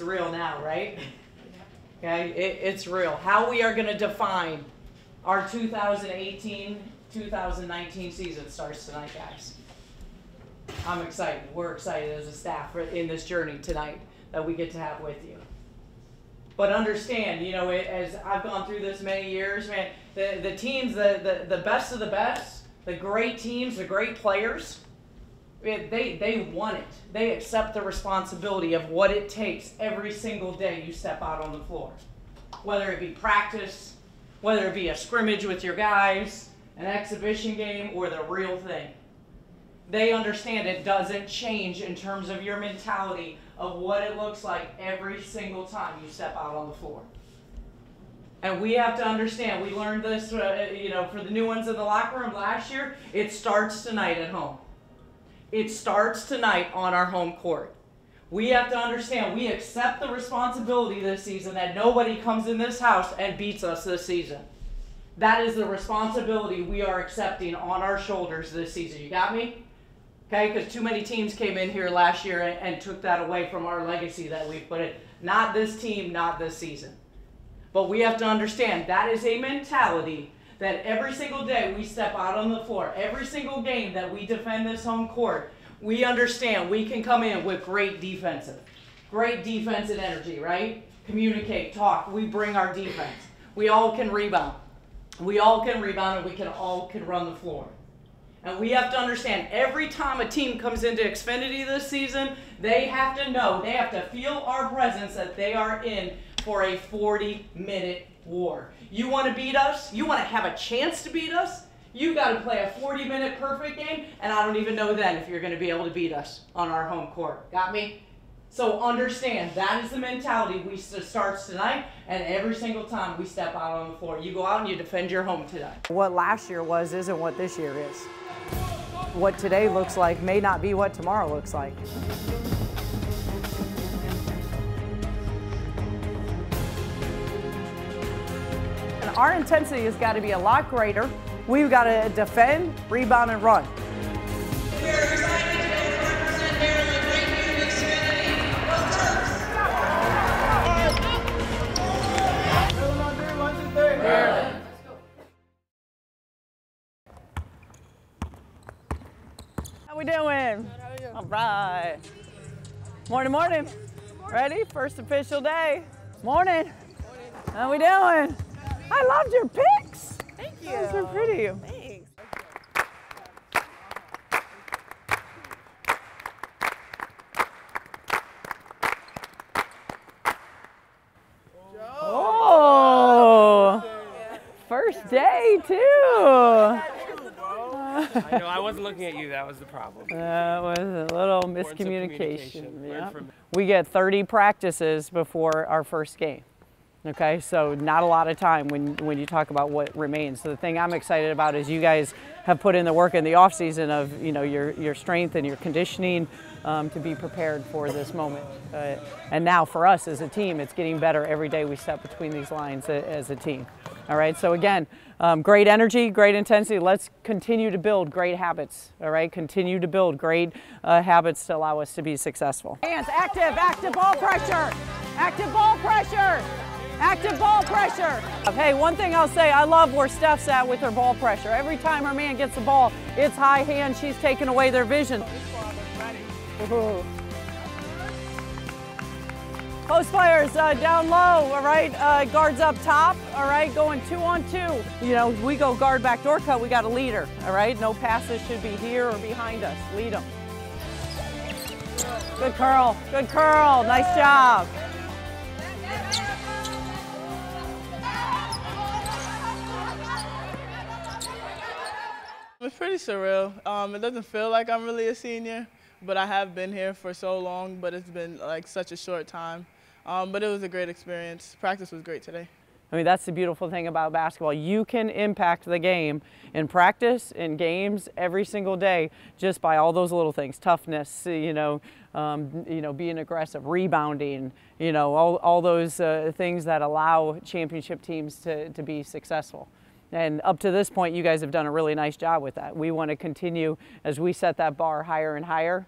It's real now, right? Okay, it's real. How we are going to define our 2018-2019 season starts tonight, guys. I'm excited. We're excited as a staff in this journey tonight that we get to have with you. But understand, you know, as I've gone through this many years, man, the teams, the best of the best, the great teams, the great players, they want it. They accept the responsibility of what it takes every single day you step out on the floor. Whether it be practice, whether it be a scrimmage with your guys, an exhibition game, or the real thing. They understand it doesn't change in terms of your mentality of what it looks like every single time you step out on the floor. And we have to understand, we learned this, you know, for the new ones in the locker room last year, it starts tonight at home. It starts tonight on our home court. We have to understand, we accept the responsibility this season that nobody comes in this house and beats us this season. That is the responsibility we are accepting on our shoulders this season. You got me? Okay, because too many teams came in here last year and took that away from our legacy that we've put in. Not this team, not this season. But we have to understand that is a mentality that every single day we step out on the floor, every single game that we defend this home court, we understand we can come in with great defensive energy, right? Communicate, talk, we bring our defense. We all can rebound. We all can rebound and we all can run the floor. And we have to understand every time a team comes into Xfinity this season, they have to know, they have to feel our presence that they are in for a 40-minute war. You want to beat us? You want to have a chance to beat us? You got to play a 40-minute perfect game, and I don't even know then if you're going to be able to beat us on our home court. Got me? So understand, that is the mentality we starts tonight, and every single time we step out on the floor. You go out and you defend your home today. What last year was isn't what this year is. What today looks like may not be what tomorrow looks like. And our intensity has got to be a lot greater. We've got to defend, rebound, and run. We're excited to represent Maryland, great new Xfinity. Maryland. How we doing? Good, how are you? All right. Morning, morning. Ready? First official day. Morning. How we doing? I loved your pics. Thank you. Those are pretty. Thanks. Oh, first day too. I know, I wasn't looking at you, that was the problem. That was a little miscommunication. Yeah. We get 30 practices before our first game. Okay, so not a lot of time when you talk about what remains. So the thing I'm excited about is you guys have put in the work in the off season of your strength and your conditioning to be prepared for this moment. And now for us as a team, it's getting better every day we step between these lines as a team. All right, so again, great energy, great intensity. Let's continue to build great habits. All right, continue to build great habits to allow us to be successful. Hands active, active ball pressure, active ball pressure. Active ball pressure. Hey, one thing I'll say, I love where Steph's at with her ball pressure. Every time her man gets the ball, it's high hand, she's taking away their vision. Ooh. Post players down low, all right? Guards up top, all right? Going 2-on-2. You know, we go guard backdoor cut, we got a leader, all right? No passes should be here or behind us. Lead them. Good curl, nice job. It's pretty surreal. It doesn't feel like I'm really a senior, but I have been here for so long, but it's been like such a short time. But it was a great experience. Practice was great today. I mean, that's the beautiful thing about basketball. You can impact the game in practice, in games, every single day, just by all those little things. Toughness, being aggressive, rebounding, all those things that allow championship teams to be successful. And up to this point, you guys have done a really nice job with that. We want to continue, as we set that bar higher and higher,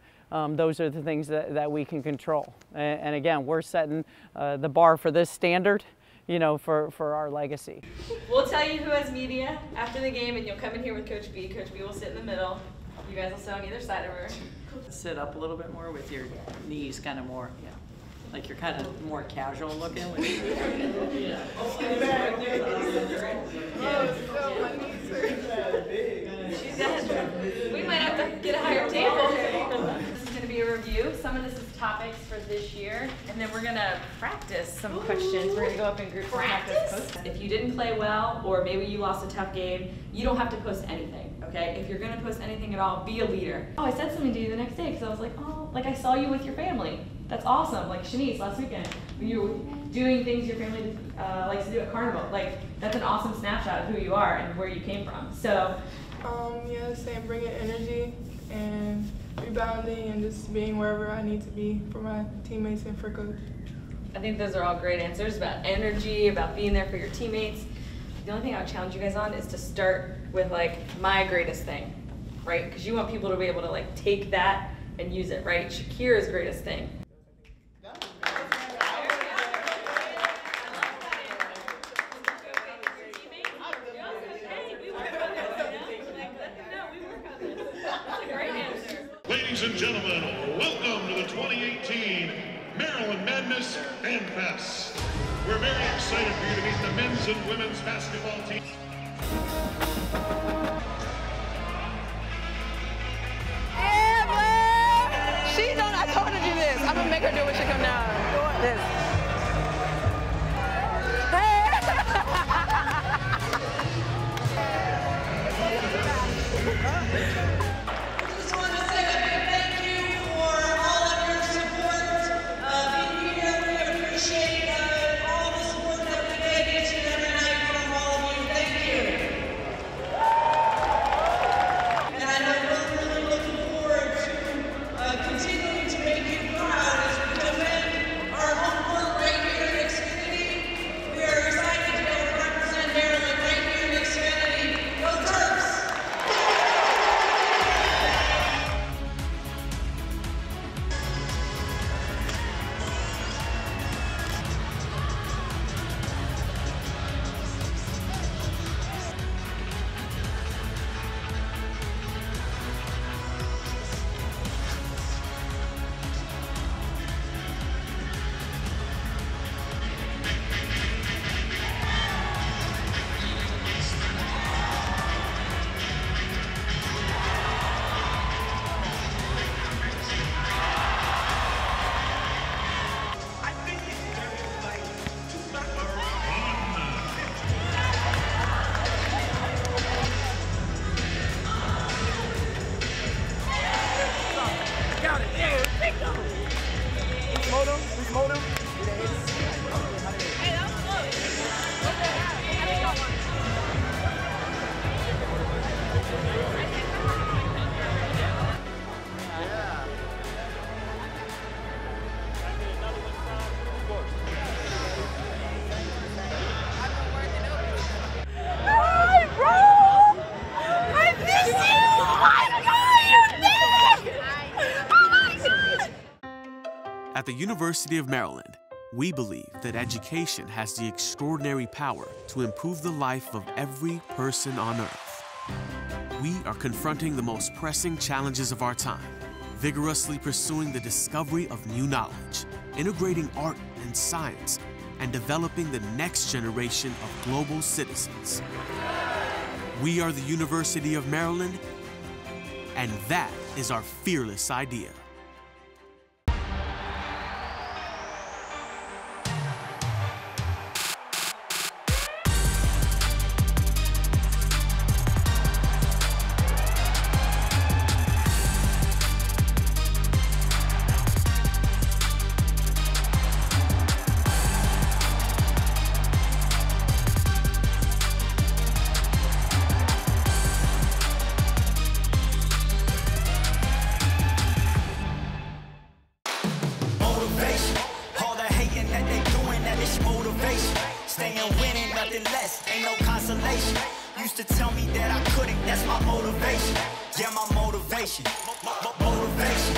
those are the things that we can control. And again, we're setting the bar for this standard, you know, for our legacy. We'll tell you who has media after the game, and you'll come in here with Coach B. Coach B will sit in the middle. You guys will sit on either side of her. Sit up a little bit more with your knees kind of more, yeah. Like you're kind of more casual looking. We might have to get a higher table. This is going to be a review. Some of this is topics for this year, and then we're going to practice some questions. We're going to go up in groups and practice. If you didn't play well, or maybe you lost a tough game, you don't have to post anything, okay? If you're going to post anything at all, be a leader. Oh, I said something to you the next day because I was like, oh, like I saw you with your family. That's awesome. Like Shanice last weekend, when you were doing things your family likes to do at Carnival. Like, that's an awesome snapshot of who you are and where you came from. So, yeah, same, bringing energy and rebounding and just being wherever I need to be for my teammates and for Coach. I think those are all great answers about energy, about being there for your teammates. The only thing I would challenge you guys on is to start with like my greatest thing, right? Because you want people to be able to like take that and use it, right? Shakira's greatest thing. Ladies and gentlemen, welcome to the 2018 Maryland Madness Fan Fest. We're very excited for you to meet the men's and women's basketball team. She don't, I told her to do this. I'm gonna make her do it when she come down. Doing this. At the University of Maryland, we believe that education has the extraordinary power to improve the life of every person on earth. We are confronting the most pressing challenges of our time, vigorously pursuing the discovery of new knowledge, integrating art and science, and developing the next generation of global citizens. We are the University of Maryland, and that is our fearless idea. Used to tell me that I couldn't, that's my motivation. Yeah, my motivation. Motivation.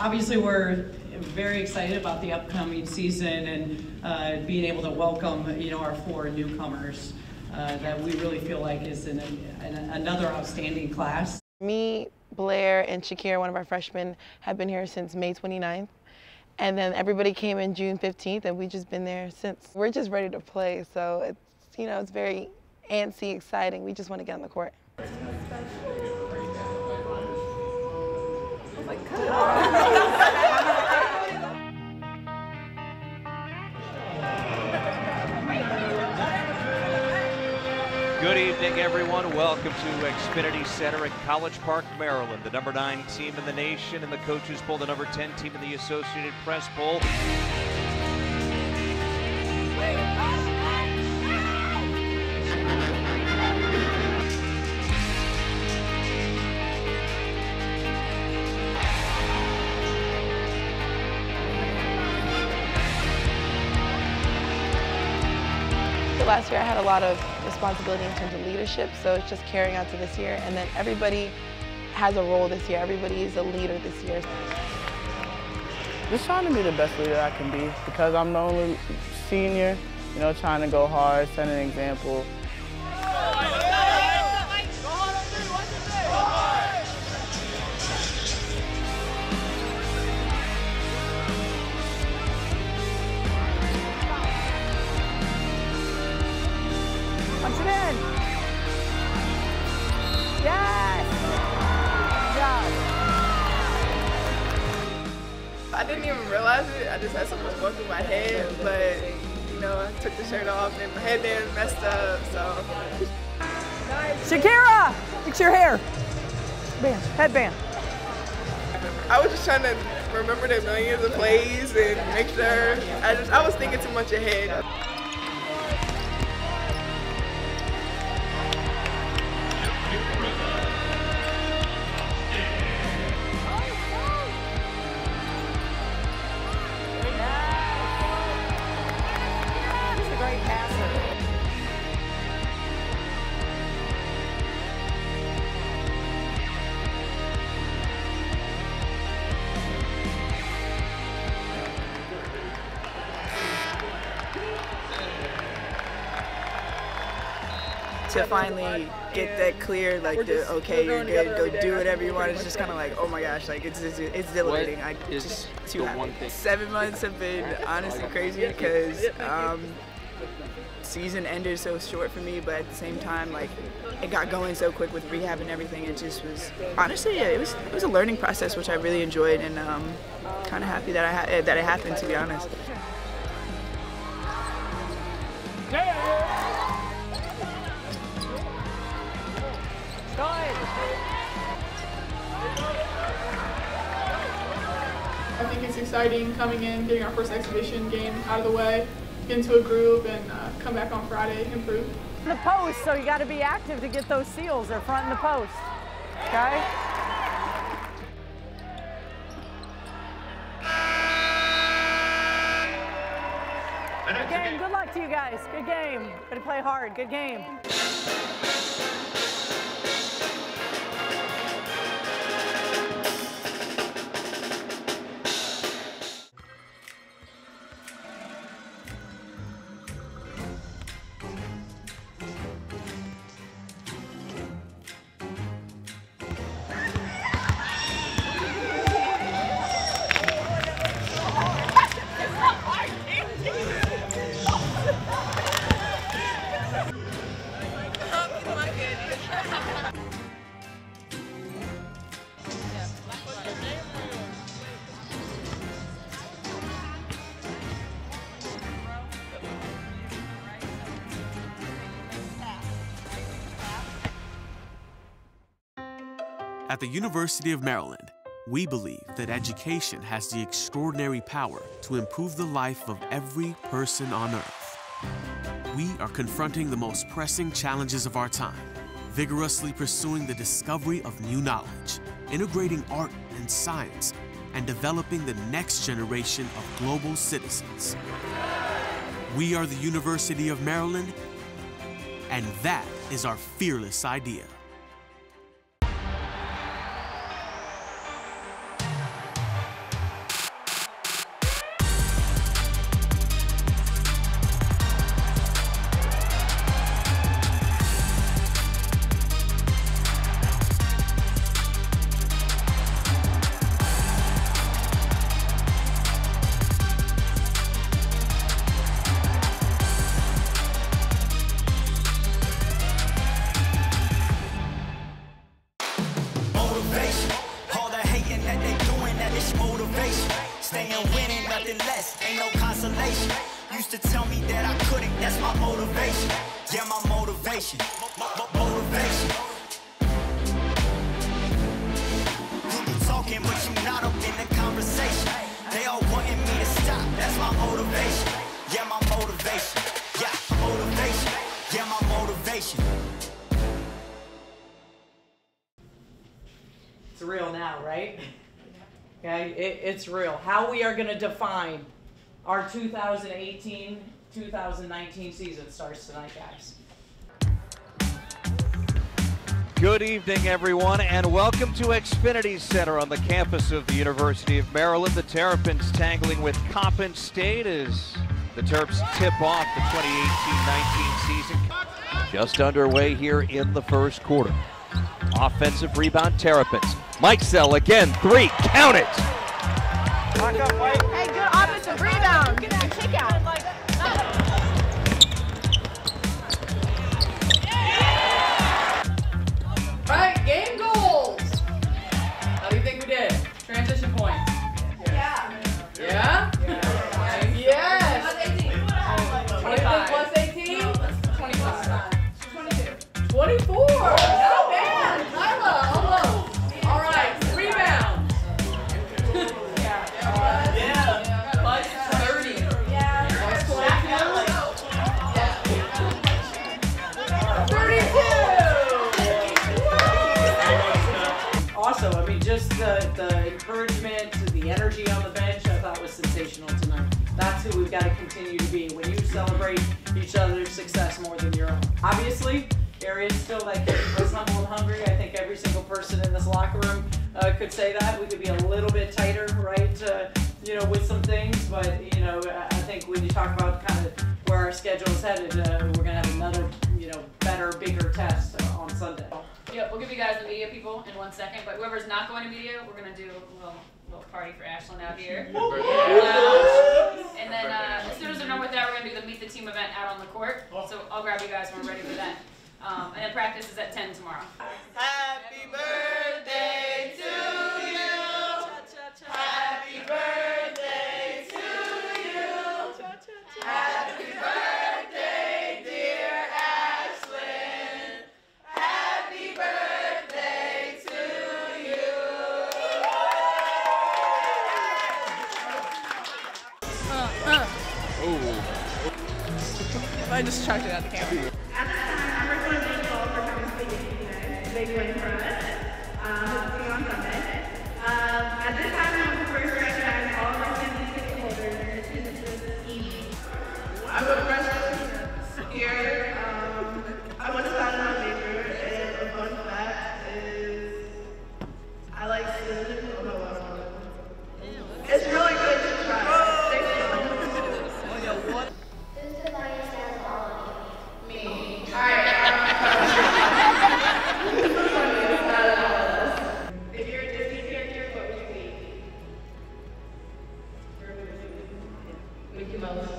Obviously, we're very excited about the upcoming season and being able to welcome, our 4 newcomers that we really feel like is another outstanding class. Me, Blair, and Shakira, one of our freshmen, have been here since May 29th. And then everybody came in June 15th, and we've just been there since. We're just ready to play, so it's, it's very antsy, exciting. We just want to get on the court. Good evening, everyone. Welcome to Xfinity Center in College Park, Maryland. The number 9 team in the nation and the coaches poll, the number 10 team in the Associated Press poll. Last year I had a lot of responsibility in terms of leadership, so it's just carrying on to this year. And then everybody has a role this year. Everybody is a leader this year. Just trying to be the best leader I can be because I'm the only senior, trying to go hard, set an example. Punch it in. Yes! I didn't even realize it. I just had so much going through my head, but I took the shirt off and my headband messed up, so. Shakira, fix your hair. Headband. I was just trying to remember the millions of plays and make sure. I was thinking too much ahead. To finally get that clear, like okay, you're good, go do whatever you want. It's just kind of like, oh my gosh, like it's exhilarating. Just too happy. 7 months have been honestly crazy because season ended so short for me, but at the same time, like it got going so quick with rehab and everything. It just was honestly, it was a learning process, which I really enjoyed, and kind of happy that it happened, to be honest. I think it's exciting coming in, getting our first exhibition game out of the way, get into a groove, and come back on Friday, improve. The post, so you got to be active to get those seals. They're front in the post. Okay? Good game. Good luck to you guys. Good game. Gotta play hard. Good game. At the University of Maryland, we believe that education has the extraordinary power to improve the life of every person on earth. We are confronting the most pressing challenges of our time, vigorously pursuing the discovery of new knowledge, integrating art and science, and developing the next generation of global citizens. We are the University of Maryland, and that is our fearless idea. taking less, ain't no consolation. Used to tell me that I couldn't, that's my motivation. Yeah, my motivation, motivation. You be talking, but you not up in the conversation. They all wanting me to stop, that's my motivation. Yeah, my motivation, yeah, motivation, yeah, my motivation. It's real now, right? Okay, it's real. How we are going to define our 2018-2019 season starts tonight, guys. Good evening, everyone, and welcome to Xfinity Center on the campus of the University of Maryland. The Terrapins tangling with Coppin State as the Terps tip off the 2018-19 season. Just underway here in the first quarter. Offensive rebound, Terrapins. Mike Sell again, 3, count it! Hey, good offensive rebound. Get that kick out. All right, game goals. How do you think we did? Transition point. Yeah? Yeah. Yes. Plus 18? 25. 24. Not bad. Kyla, almost. All right, rebound. Plus 30. Plus 22. Also, I mean, just the encouragement, the energy on the bench, I thought was sensational tonight. That's who we've got to continue to be. When you celebrate each other's success more than your own. Obviously, there is still that keep us humble and hungry. I think every single person in this locker room could say that. We could be a little bit tighter, right, with some things. But, I think when you talk about kind of where our schedule is headed, we're going to have another, better, bigger test on Sunday. Yeah, we'll give you guys the media people in 1 second, but whoever's not going to media, we're going to do a little party for Ashlyn out here. And then as soon as they're done with that, we're going to do the Meet the Team event out on the court. So I'll grab you guys when we're ready for that. And then practice is at 10 tomorrow. Happy birthday to you. Happy birthday to you. Happy birthday, dear Ashlyn. Happy birthday to you. I just chucked it at the camera. Big win for us. Hopefully on Sunday. At this time, I want to first recognize all of our Cindy ticket holders and attendance this evening. I'm a freshman here. I want to start on my favorite, and a fun fact is I like cinnamon on my watermelon. It's really good to try. Thank you. Who's the funniest out of all of you? Me. All right. If you're a Disney character, what would you be? Mickey Mouse.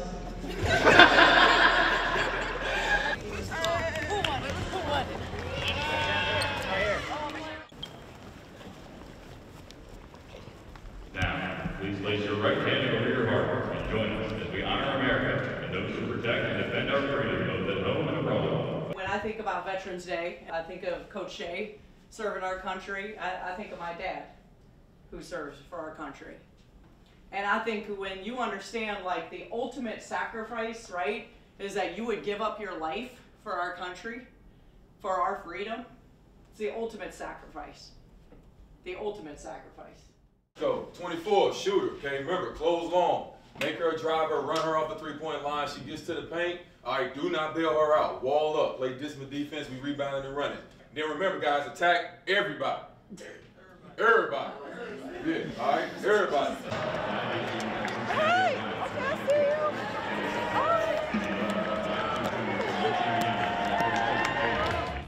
Now, please place your right hand over your heart and join us as we honor America and those who protect and defend our freedom, both at home and abroad. When I think about Veterans Day, I think of Coach Shea serving our country. I think of my dad who serves for our country. And I think when you understand like the ultimate sacrifice, right, is that you would give up your life for our country, for our freedom. It's the ultimate sacrifice. The ultimate sacrifice. Go, 24, shooter, okay, remember, close long. Make her a driver, run her off the three-point line. She gets to the paint. All right, do not bail her out. Wall up, play dismal defense, we rebounding and running. Then remember, guys, attack everybody. Everybody. Yeah, all right, everybody. Hey, okay, I see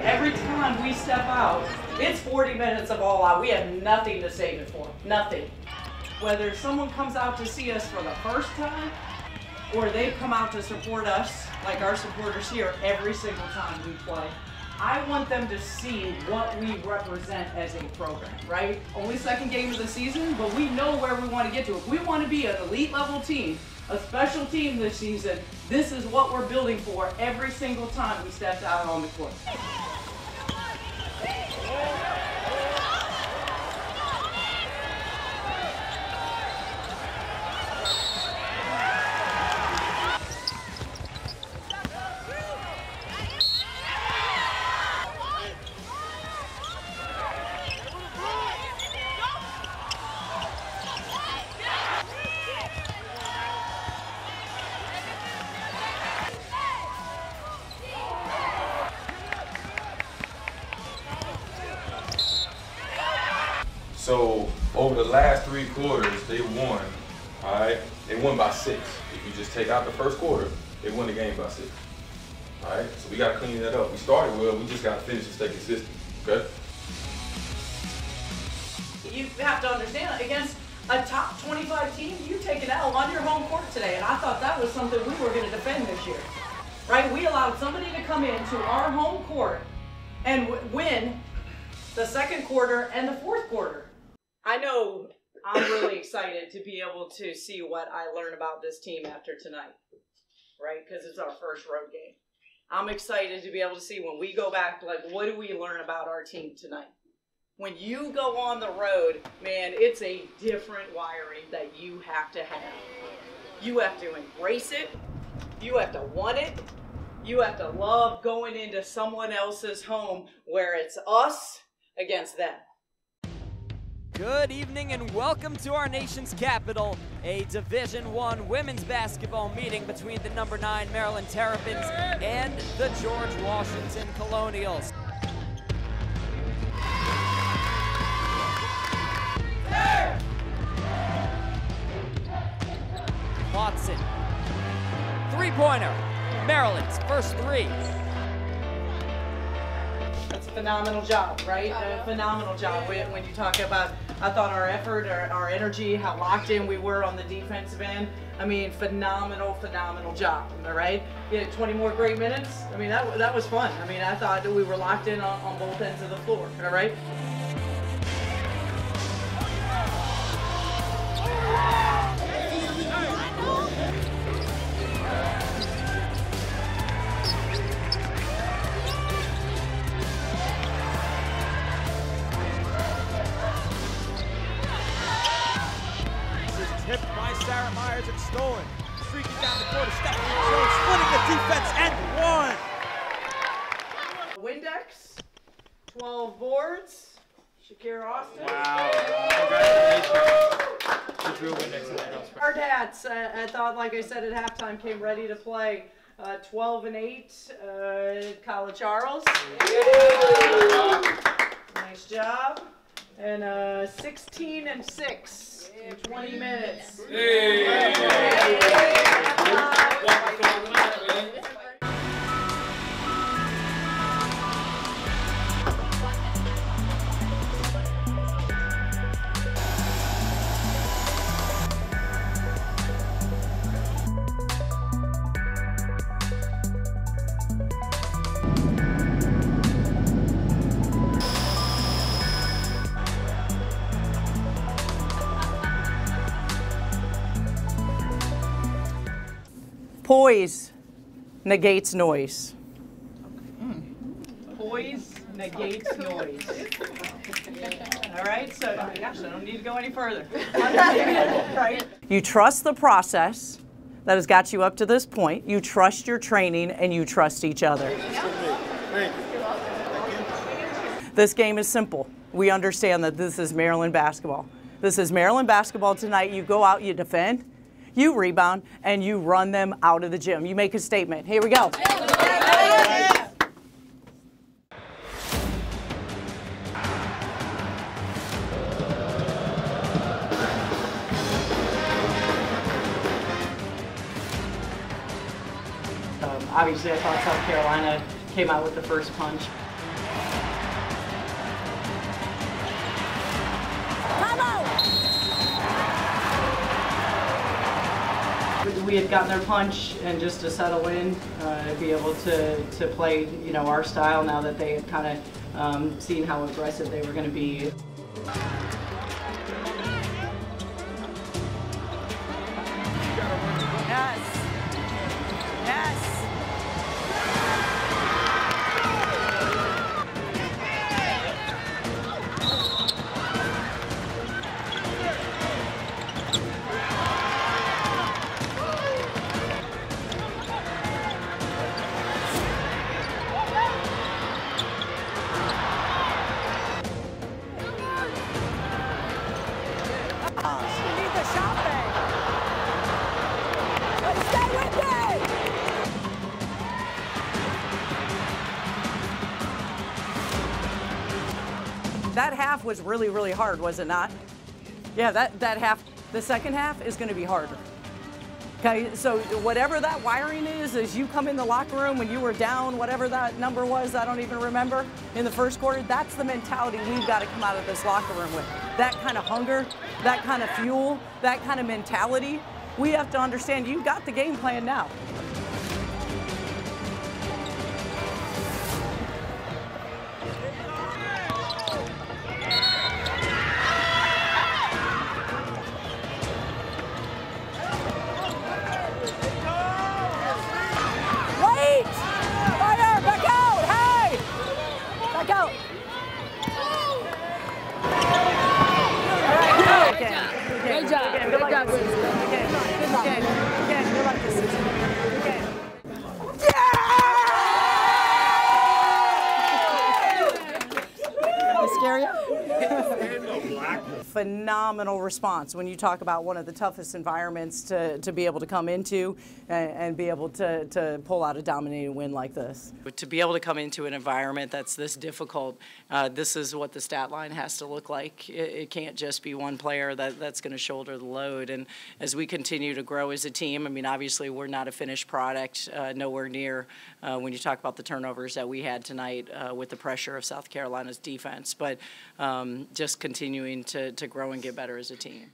you. Every time we step out, it's 40 minutes of all out. We have nothing to save it for. Nothing. Whether someone comes out to see us for the first time or they come out to support us, like our supporters here, every single time we play, I want them to see what we represent as a program, right? Only second game of the season, but we know where we want to get to. If we want to be an elite level team, a special team this season, this is what we're building for every single time we step out on the court. So over the last 3 quarters, they won, all right? They won by 6. If you just take out the first quarter, they won the game by 6, all right? So we got to clean that up. We started well, we just got to finish and stay consistent, okay? You have to understand, against a top 25 team, you take an L on your home court today, and I thought that was something we were going to defend this year, right? We allowed somebody to come into our home court and win the second quarter and the fourth quarter. I know I'm really excited to be able to see what I learn about this team after tonight, right? Because it's our first road game. I'm excited to be able to see when we go back, like, what do we learn about our team tonight? When you go on the road, man, it's a different wiring that you have to have. You have to embrace it. You have to want it. You have to love going into someone else's home where it's us against them. Good evening and welcome to our nation's capital, a Division I women's basketball meeting between the number 9 Maryland Terrapins and the George Washington Colonials. Watson, three-pointer, Maryland's first 3. That's a phenomenal job, right? A phenomenal job. When you talk about, I thought our effort, our energy, how locked in we were on the defensive end. I mean, phenomenal job, all right? You had 20 more great minutes. I mean, that was fun. I mean, I thought that we were locked in on both ends of the floor, all right? Tipped by Sarah Myers and stolen. Streaking down the court, Stephanie Jones, splitting the defense and 1. Windex, 12 boards, Shakira Austin. Wow, congratulations. She drew Windex in that house. Hard hats, I thought, like I said, at halftime, came ready to play. 12 and 8, College Charles. Nice job. And 16 and 6. In 20 minutes. Hey. Poise negates noise. Poise negates noise. All right, so gosh, I don't need to go any further. Right? You trust the process that has got you up to this point. You trust your training and you trust each other. This game is simple. We understand that this is Maryland basketball. This is Maryland basketball tonight. You go out, you defend, you rebound, and you run them out of the gym. You make a statement. Here we go. Obviously, I thought South Carolina came out with the first punch. we had gotten their punch and just to settle in, be able to play, you know, our style now that they had kind of seen how aggressive they were going to be. Yes. Yes. That half was really, really hard, was it not? Yeah, that half, the second half is going to be harder. Okay, so whatever that wiring is, as you come in the locker room when you were down, whatever that number was, I don't even remember, in the first quarter, that's the mentality we've got to come out of this locker room with. That kind of hunger, that kind of fuel, that kind of mentality. We have to understand you got the game plan now. Phenomenal response when you talk about one of the toughest environments to be able to come into and be able to pull out a dominating win like this. To be able to come into an environment that's this difficult, this is what the stat line has to look like. It can't just be one player that's going to shoulder the load. And as we continue to grow as a team, I mean, obviously we're not a finished product, nowhere near when you talk about the turnovers that we had tonight with the pressure of South Carolina's defense, but just continuing to grow and get better as a team.